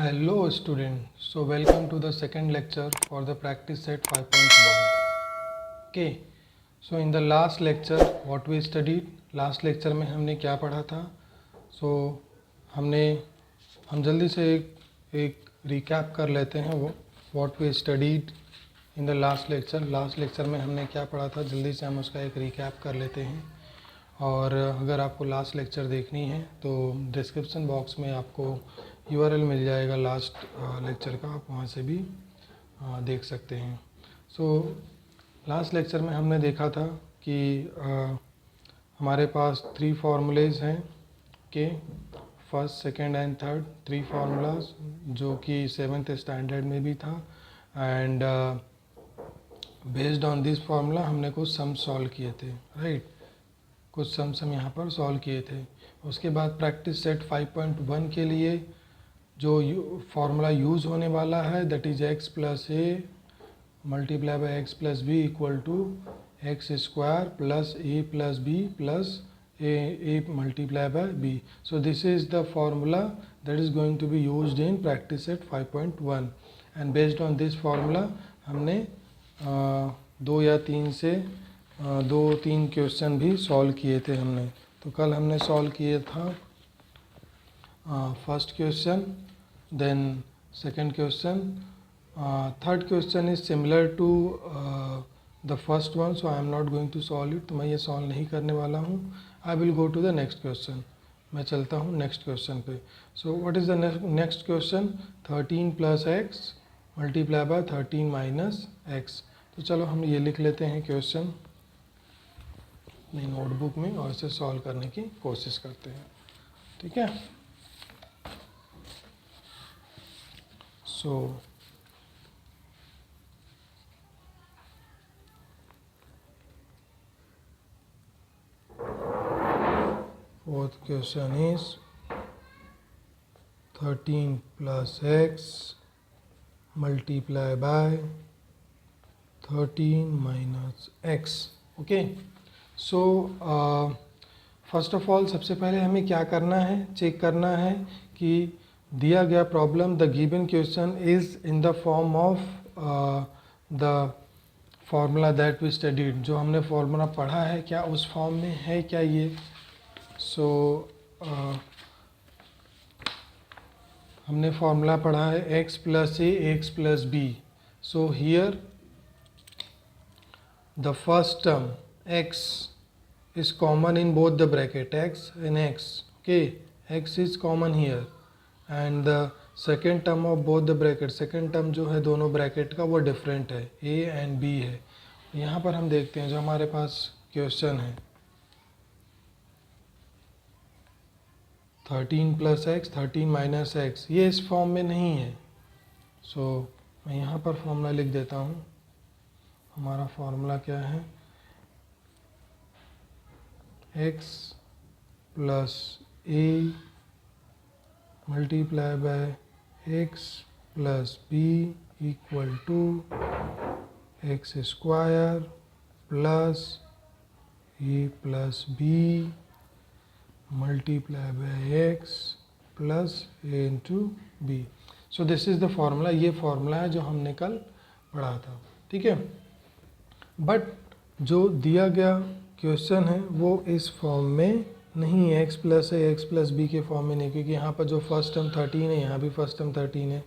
Hello student, so welcome to the second lecture for the practice set 5.1. Okay, so in the last lecture what we studied, last lecture में हमने क्या पढ़ा था? So हम जल्दी से एक recap कर लेते हैं वो what we studied in the last lecture में हमने क्या पढ़ा था, जल्दी से हम उसका एक recap कर लेते हैं। और अगर आपको लास्ट लेक्चर देखनी है तो डिस्क्रिप्शन बॉक्स में आपको URL मिल जाएगा लास्ट लेक्चर का, आप वहाँ से भी देख सकते हैं। सो लास्ट लेक्चर में हमने देखा था कि हमारे पास 3 फार्मूलेज हैं के first, second and third 3 formulas, जो कि 7th स्टैंडर्ड में भी था। And based on this formula हमने कुछ सम सॉल्व किए थे, राइट। कुछ सम्स हम यहाँ पर सॉल्व किए थे। उसके बाद प्रैक्टिस सेट 5.1 के लिए जो फार्मूला यूज़ होने वाला है that is x plus a multiply by x plus b equal to x square plus a plus b plus a multiply by b. So this is the formula that is going to be used in practice set 5.1 and based on this formula हमने 2 या 3 से 2-3 question भी solve किए थे हमने। तो कल हमने सॉल्व किए था first question, then second question, third question is similar to the first one, so I am not going to solve it. तो मैं ये सॉल्व नहीं करने वाला हूँ। I will go to the next question. मैं चलता हूँ नेक्स्ट क्वेश्चन पे। So what is the next question? 13 plus x multiply by 13 minus x. तो चलो हम ये लिख लेते हैं क्वेश्चन अपनी नोटबुक में और इसे सॉल्व करने की कोशिश करते हैं, ठीक है। So fourth question is 13 plus x multiply by 13 minus x. Okay, so first of all सबसे पहले हमें क्या करना है, चेक करना है कि दिया गया problem the given question is in the form of the formula that we studied. जो हमने फार्मूला पढ़ा है क्या उस फॉर्म में है क्या ये। सो हमने फार्मूला पढ़ा है x plus a x plus b. So here the first term x is common in both the bracket x and x, okay, x is common here, and the second term of both the bracket, second term जो है दोनों bracket का वो different है, a and b है। यहाँ पर हम देखते हैं जो हमारे पास क्वेश्चन है 13 प्लस एक्स 13 माइनस एक्स, ये इस फॉर्म में नहीं है। सो मैं यहाँ पर फॉर्मूला लिख देता हूँ। हमारा फार्मूला क्या है, x plus a multiply by x plus b equal to x square plus a plus b multiply by x plus a into b. So this is the formula. ये फार्मूला है जो हमने कल पढ़ा था, ठीक है। बट जो दिया गया क्वेश्चन है वो इस फॉर्म में नहीं है, x प्लस है एक्स प्लस बी के फॉर्म में नहीं, क्योंकि यहाँ पर जो फर्स्ट टर्म 13 है यहाँ भी फर्स्ट टर्म 13 है,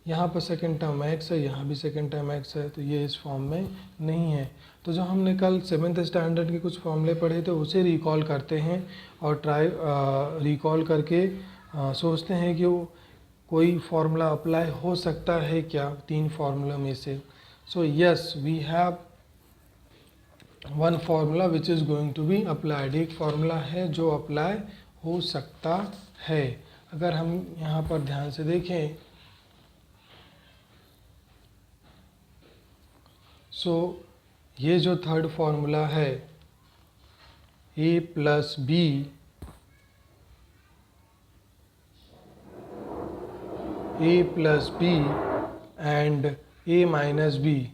यहाँ पर सेकंड टर्म x है यहाँ भी सेकंड टर्म x है, तो ये इस फॉर्म में नहीं है। तो जो हमने कल 7th स्टैंडर्ड के कुछ फॉर्मूले पढ़े थे उसे रिकॉल करते हैं और रिकॉल करके सोचते हैं कि कोई फार्मूला अप्लाई हो सकता है क्या 3 फार्मूला में से। So yes, we have one formula which is going to be applied. एक फार्मूला है जो अप्लाई हो सकता है। अगर हम यहाँ पर ध्यान से देखें, सो ये जो थर्ड फार्मूला है a plus b and a minus b,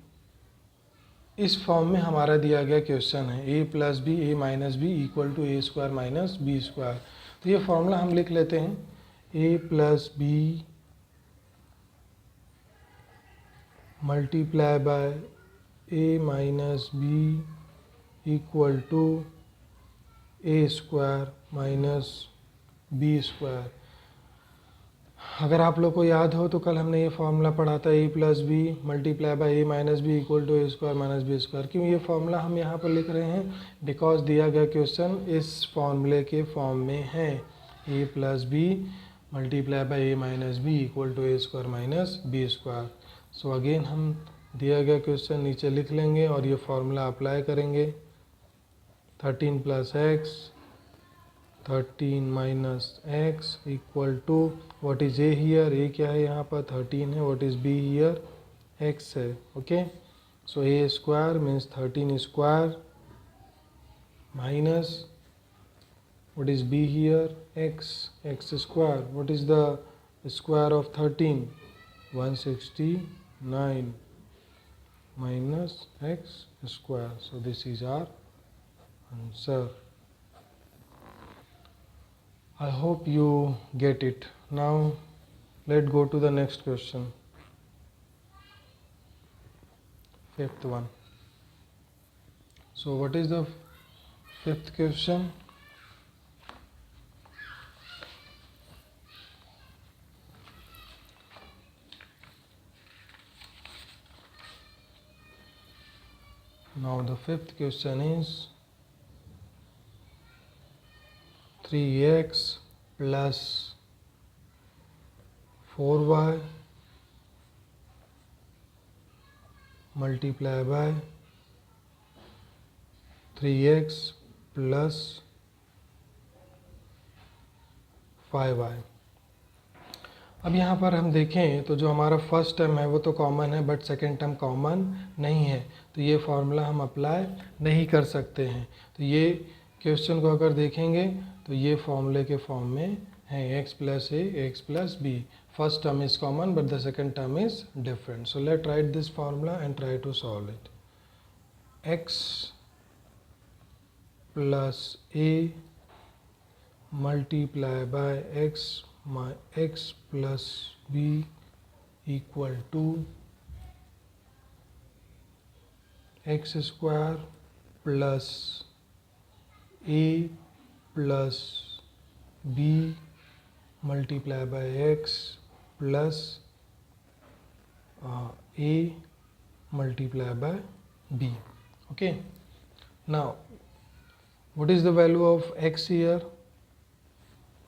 इस फॉर्म में हमारा दिया गया क्वेश्चन है a plus b a minus b equal to a square minus b square. तो ये फार्मूला हम लिख लेते हैं a plus b multiply by a minus b equal to a square minus b square। अगर आप लोग को याद हो तो कल हमने ये फॉर्मूला पढ़ा था a plus b multiply by a minus b equal to a square minus b square. क्यों ये फॉर्मूला हम यहाँ पर लिख रहे हैं? बिकॉज दिया गया क्वेश्चन इस फॉर्मूले के फॉर्म में है, a plus b multiply by a minus b equal to a square minus b square. So again हम दिया गया क्वेश्चन नीचे लिख लेंगे और ये फॉर्मूला अप्लाई करेंगे। 13 plus x 13 minus x equal to what is a here, a क्या है यहाँ पर 13 है, what is b here x है। Okay, so a square means 13 square minus what is b here x, x square, what is the square of 13 169 minus x square. So this is our answer. I hope you get it. Now let's go to the next question. Fifth one. So what is the fifth question? Now the fifth question is 3x plus 4y multiply by 3x plus 5y। अब यहाँ पर हम देखें तो जो हमारा first term है वो तो कॉमन है, बट सेकेंड टर्म कॉमन नहीं है, तो ये फार्मूला हम अप्लाई नहीं कर सकते हैं। तो ये क्वेश्चन को अगर देखेंगे तो ये फॉर्मूले के फॉर्म में है, x plus a x plus b. First term is common but the second term is different. So let write this formula and try to solve it. x plus a multiply by x plus b equal to x square plus a plus b multiply by x plus a multiply by b. Okay, now what is the value of x here?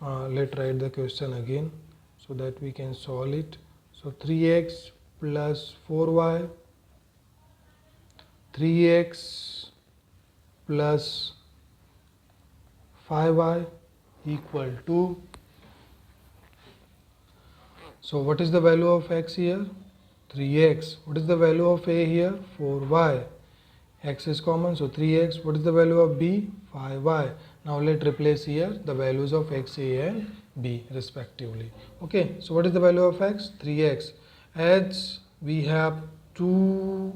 Let's write the question again so that we can solve it. So 3x plus 4y, 3x plus 5y equal to, so what is the value of x here? 3x. What is the value of a here? 4y. X is common, so 3x. What is the value of b? 5y. Now let's replace here the values of x, a and b respectively. Okay, so what is the value of x? 3x. As we have two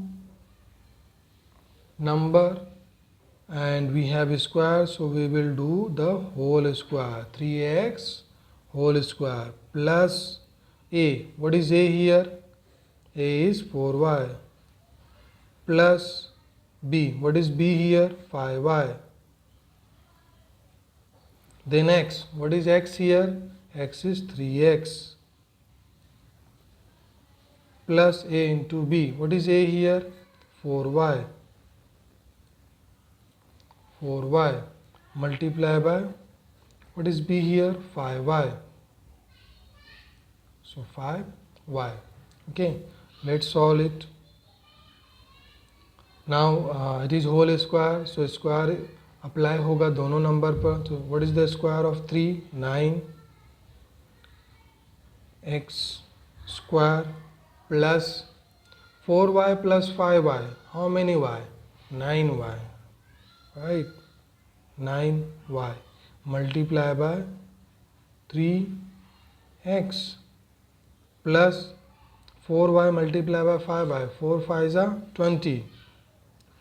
number and we have a square, so we will do the whole square. 3x whole square plus a. What is a here? A is 4y plus b. What is b here? 5y. Then x. What is x here? X is 3x plus a into b. What is a here? 4y. 4y multiply by, what is b here? 5y. So 5y. Okay, let's solve it. Now it is whole square, so square apply होगा दोनों number पर। तो what is the square of 3? 9 x square plus 4y plus 5y, how many y? 9y, right, 9y multiply by 3x plus 4y multiply by 5y, 4 5 20,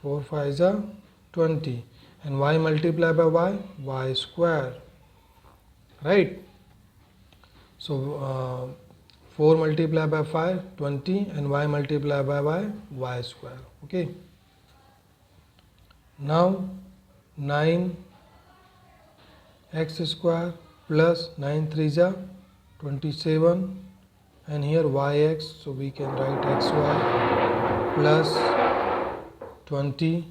4 5 20, and y multiplied by y square, right? So 4 multiplied by 5, 20, and y multiplied by y square. Okay. Now 9 x square plus 9 3 ja 27, and here yx, so we can write xy plus 20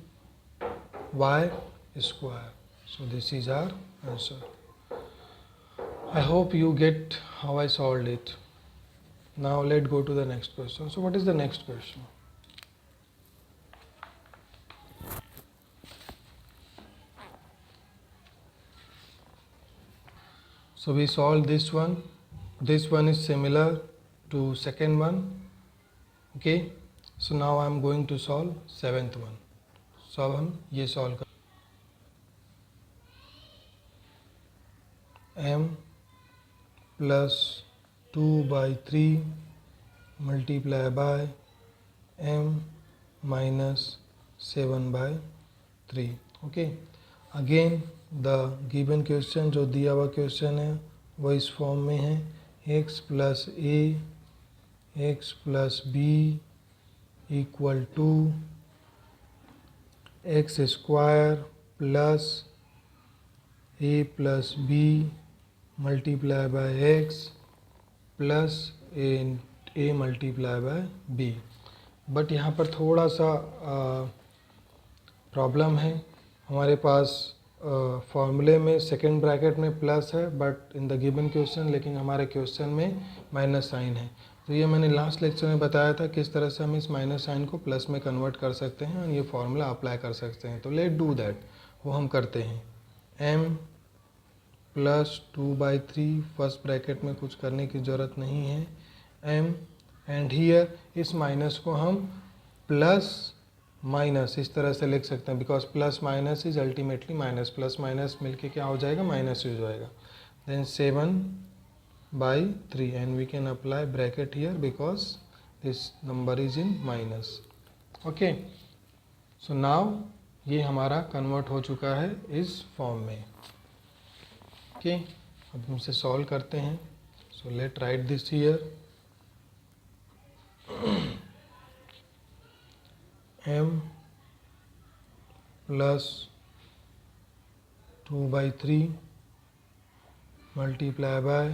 y square. So this is our answer. I hope you get how I solved it. Now let's go to the next question. So what is the next question? So we solved this one. This one is similar to second one. Okay. So now I am going to solve seventh one. So अब हम ये solve कर m plus 2 by 3 multiply by m minus 7 by 3. Okay. Again the given question, जो दिया हुआ question है वो इस फॉर्म में है x plus a x plus b equal to x square plus a plus b multiply by x plus a multiply by b. But यहाँ पर थोड़ा सा प्रॉब्लम है. हमारे पास फॉर्मूले में सेकेंड ब्रैकेट में प्लस है but in the given question, लेकिन हमारे क्वेश्चन में माइनस साइन है. तो ये मैंने लास्ट लेक्चर में बताया था किस तरह से हम इस माइनस साइन को प्लस में कन्वर्ट कर सकते हैं और ये फॉर्मूला अप्लाई कर सकते हैं. तो लेट डू दैट. वो हम करते हैं. m plus 2 by 3, first bracket में कुछ करने की ज़रूरत नहीं है. m एंड हियर इस माइनस को हम प्लस माइनस इस तरह से लिख सकते हैं, because plus minus is ultimately minus. Plus minus मिलके क्या हो जाएगा? माइनस हो जाएगा. Then 7 by 3 and we can apply bracket here because this number is in minus. Okay. So now ये हमारा कन्वर्ट हो चुका है इस फॉर्म में. ओके. अब हम इसे सॉल्व करते हैं. सो let write this here. m plus 2 by 3 multiply by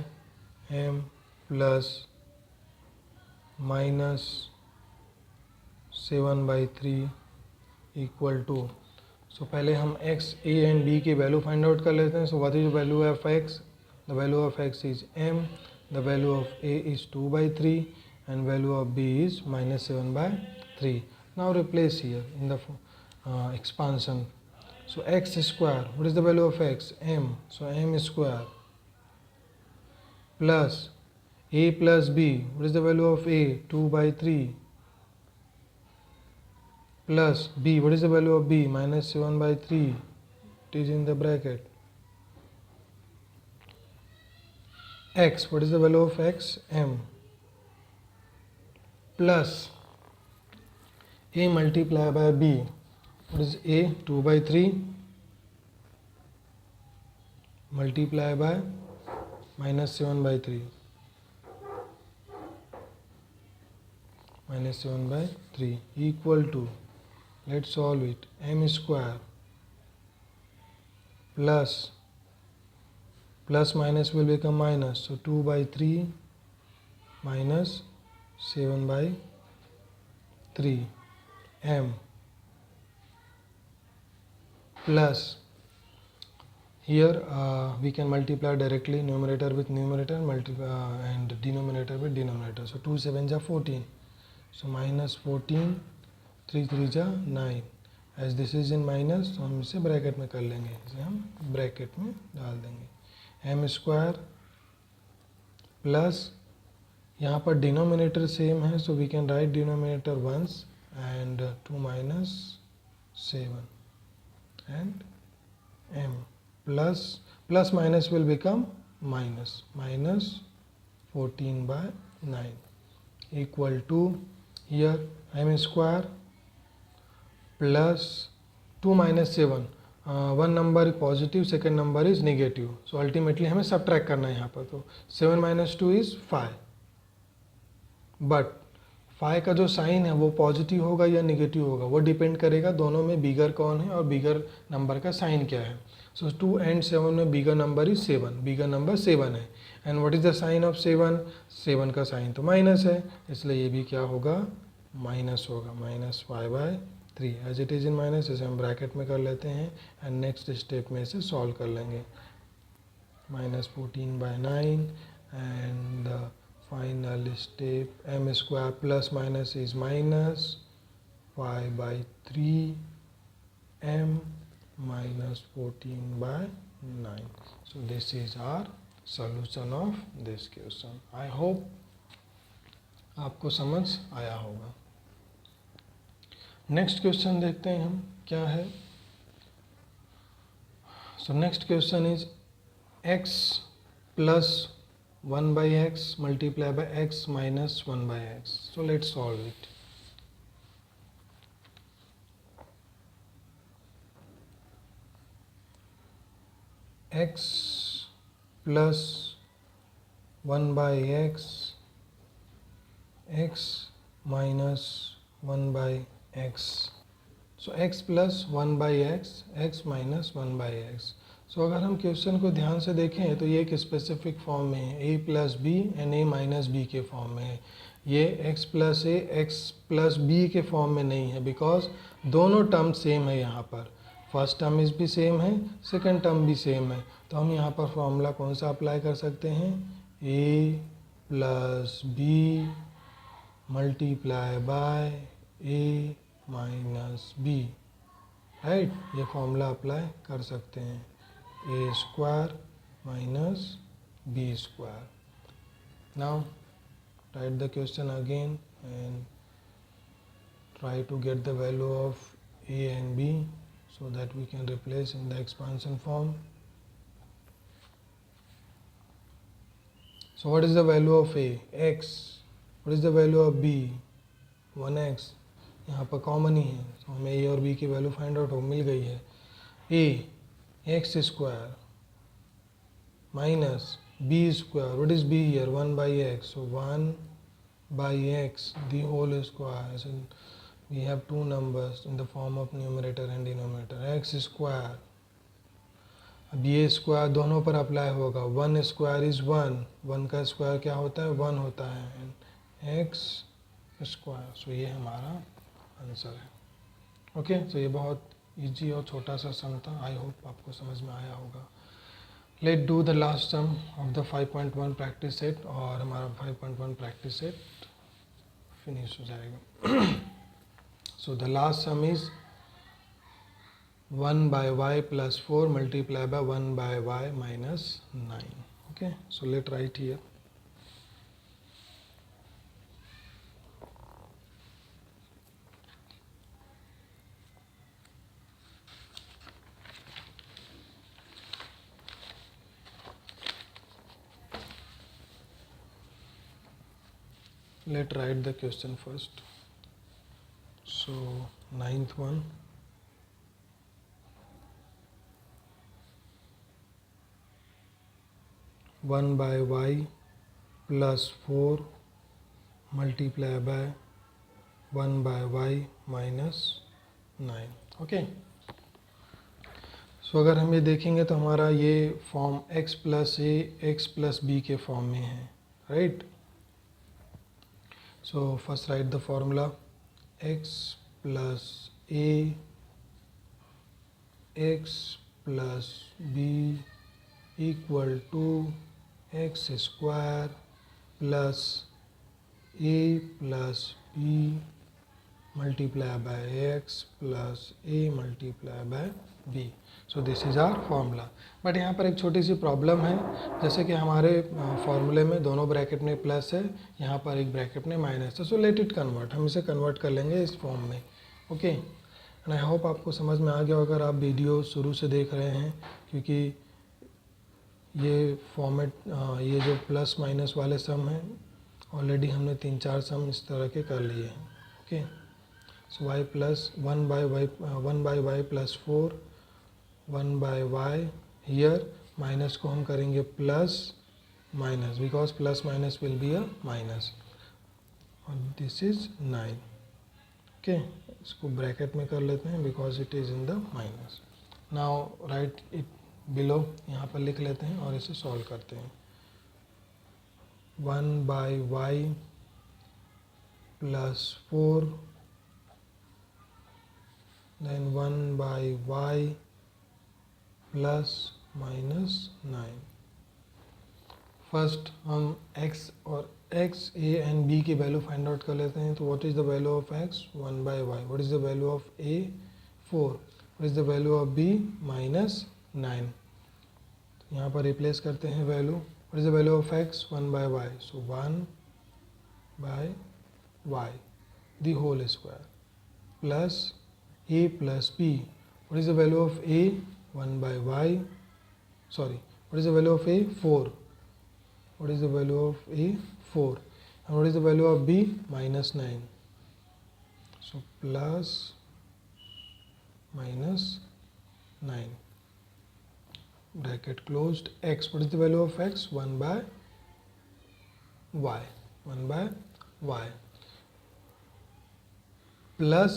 m plus minus 7 by 3 equal to. So पहले हम x, a एंड b की वैल्यू फाइंड आउट कर लेते हैं. So what is value of x? The value of x is m, the value of a is 2 by 3 and value of b is minus 7 by 3. Now replace here in the expansion. So x square, what is the value of x? m. So m square plus a plus b, what is the value of a? 2 by 3 plus b, what is the value of b? Minus 7 by 3. It is in the bracket. X, what is the value of x? m plus a multiply by b. What is a? 2 by 3 multiply by minus 7 by 3. Minus 7 by 3 equal to, let's solve it, m square plus minus will become minus. So 2 by 3 minus 7 by 3 m plus here we can multiply directly numerator with numerator and denominator with denominator. So 2 7 ja 14. So minus 14, 3 3 ja 9. As this is in minus तो हम इसे bracket में कर लेंगे. इसे हम bracket में डाल देंगे. m स्क्वायर प्लस यहाँ पर डिनोमिनेटर सेम है, so we can write denominator once and 2 minus 7 and m plus minus will become minus 14 by 9 equal to, here m square plus 2 minus 7. One number positive, second number is negative, so ultimately हमें subtract करना है यहाँ पर. तो 7 minus 2 is 5. But phi का जो sign है वो पॉजिटिव होगा या नेगेटिव होगा, वो डिपेंड करेगा दोनों में बिगर कौन है और बिगर नंबर का साइन क्या है। सो 2 and 7 में bigger number is 7, bigger number 7 है। And what is the sign of 7? 7 का साइन तो माइनस है, इसलिए ये भी क्या होगा, माइनस होगा, -5/3 as it is in minus, इसे हम ब्रैकेट में कर लेते हैं एंड नेक्स्ट स्टेप में इसे सॉल्व कर लेंगे। -14/9 and the final step m square plus minus is minus 5/3 m minus 14/9. So this is our solution of this question. I hope आपको समझ आया होगा। नेक्स्ट क्वेश्चन देखते हैं हम क्या है। So next question is x plus 1/x multiplied by x minus 1/x. So let's solve it. X plus 1/x, x minus 1/x. So x plus 1/x, x minus 1/x. सो अगर हम question को ध्यान से देखें तो ये एक स्पेसिफिक फॉर्म में है, a plus b and a minus b के फॉर्म में है। ये x plus a x plus b के फॉर्म में नहीं है, बिकॉज दोनों टर्म सेम है यहाँ पर। फर्स्ट टर्म इस भी सेम है, सेकंड टर्म भी सेम है, तो हम यहाँ पर फॉर्मूला कौन सा अप्लाई कर सकते हैं, a plus b multiply by a minus b, right. ये फॉर्मूला अप्लाई कर सकते हैं, a square minus b square. Now write the question again and try to get the value of a and b so that we can replace in the expansion form. So what is the value of a? X. What is the value of b? 1x. यहाँ पर common ही है, तो हमें a और b की value find out हो मिल गई है। a x square minus b square, what is b here, 1/x, so 1/x the whole square. So we have two numbers in the form of numerator and denominator, x square। अब ये square दोनों पर apply होगा, 1 square is 1, 1 का square क्या होता है, 1 होता है, x स्क्वायर। सो ये हमारा आंसर है। ओके, तो ये बहुत इजी और छोटा सा सम था, आई होप आपको समझ में आया होगा। Let do the last sum of the 5.1 practice set, और हमारा 5.1 प्रैक्टिस सेट फिनिश हो जाएगा। So the last sum is 1/y plus 4 multiplied by 1/y minus 9. Okay, so let's write here. Let's write the question first. So 9th one, one by y plus 4 multiplied by 1 by y minus 9. Okay, so अगर हम ये देखेंगे तो हमारा ये form x plus a x plus b के form में है, right. So first write the formula, x plus a x plus b equal to x square plus a plus b multiply by x plus a multiply by b. So this is our formula. But यहाँ पर एक छोटी सी problem है, जैसे कि हमारे फार्मूले में दोनों ब्रैकेट में प्लस है, यहाँ पर एक ब्रैकेट में माइनस है। सो लेट इट कन्वर्ट, हम इसे कन्वर्ट कर लेंगे इस फॉर्म में। ओके, एंड आई होप आपको समझ में आ गया अगर आप वीडियो शुरू से देख रहे हैं, क्योंकि ये फॉर्मेट ये जो प्लस माइनस वाले सम हैं ऑलरेडी हमने 3-4 सम इस तरह के कर लिए हैं। Okay, so y plus 1/y plus 4 1/y here, minus को हम करेंगे plus minus, because plus minus will be a minus. और दिस इज 9। ओके, इसको ब्रैकेट में कर लेते हैं because it is in the minus. Now right it below, यहाँ पर लिख लेते हैं और इसे सॉल्व करते हैं। 1/y plus 4 then 1/y plus -9। First हम x और x, a एंड b की वैल्यू फाइंड आउट कर लेते हैं। तो what is the value of x? 1/y। What is the value of a? 4। What is the value of b? -9। यहाँ पर replace करते हैं value. What is the value of x? 1/y। So 1/y the whole square plus a plus b। What is the value of a? 1/y। Sorry, what is the value of a? 4। What is the value of a? 4. And what is the value of b? -9. So plus -9 bracket closed. X, what is the value of x? 1/y. 1/y plus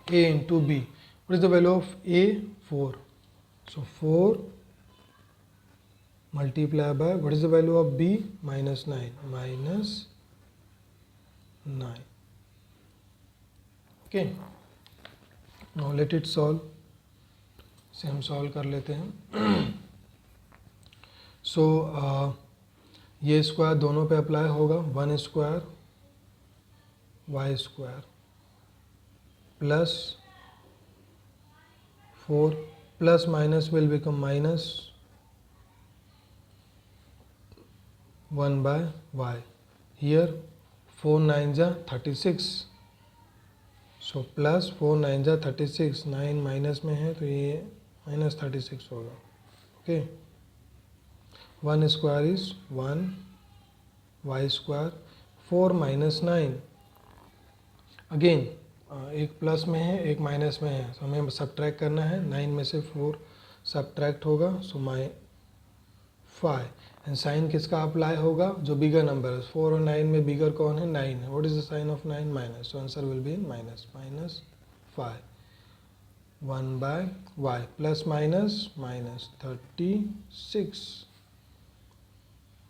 a into b. What is the value of a? 4. So 4 multiply by, what is the value of b? -9. -9. Okay, now let it solve. इसे हम solve कर लेते हैं। सो ये square दोनों पे apply होगा। 1 square y square plus 4 plus minus will become minus 1/y. Here 4 9s are 36. So plus 4 9s are 36. 9 minus में है तो ये -36 होगा। Okay, 1 square is 1 y square. 4 -9 again एक प्लस में है एक माइनस में है, तो हमें सब्ट्रैक्ट करना है। 9 में से 4 सब्ट्रैक्ट होगा, सो 5। एंड साइन किसका अप्लाई होगा? जो बिगर नंबर है। 4 और 9 में बिगर कौन है? 9 है। What is the sign of 9? Minus. So answer will be minus -5। 1/y plus minus -36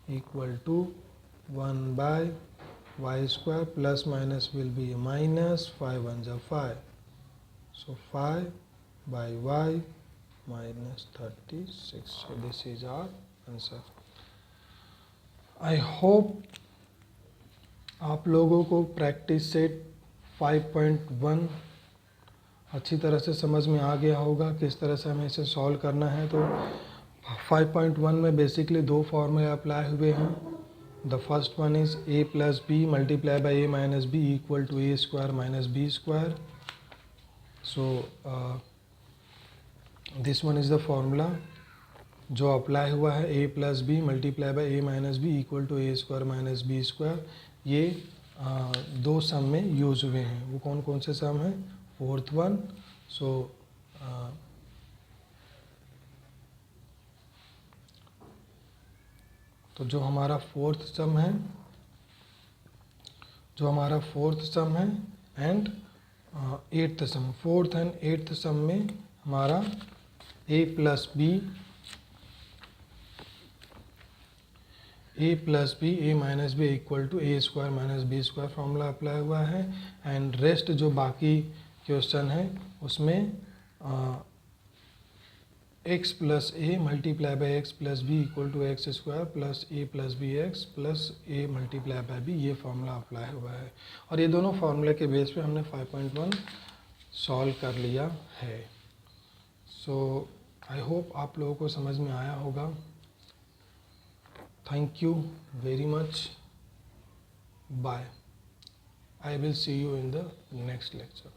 equal to 1/y square plus minus will be minus 5 1 जा 5। So 5/y -36। So this is our answer. I hope आप लोगों को practice set 5.1 अच्छी तरह से समझ में आ गया होगा, किस तरह से हमें इसे सॉल्व करना है। तो 5.1 में बेसिकली दो फॉर्मूले अप्लाई हुए हैं। The first one is a plus b multiply by a minus b equal to a square minus b square. So this one is the formula जो अप्लाई हुआ है। a plus b multiply by a minus b equal to a square minus b square. ये दो सम में use हुए हैं। वो कौन कौन से सम हैं? Fourth one. सो तो जो हमारा फोर्थ सम है and eighth sum, fourth and eighth sum में हमारा a plus b a minus b equal to a square minus b square formula apply हुआ है। एंड रेस्ट जो बाकी क्वेश्चन है उसमें x plus a multiply by x plus b equal to x square plus a plus b x plus a multiply by b, ये formula apply हुआ है। और ये दोनों फार्मूले के बेस पे हमने 5.1 सॉल्व कर लिया है। सो आई होप आप लोगों को समझ में आया होगा। Thank you very much. Bye. I will see you in the next lecture.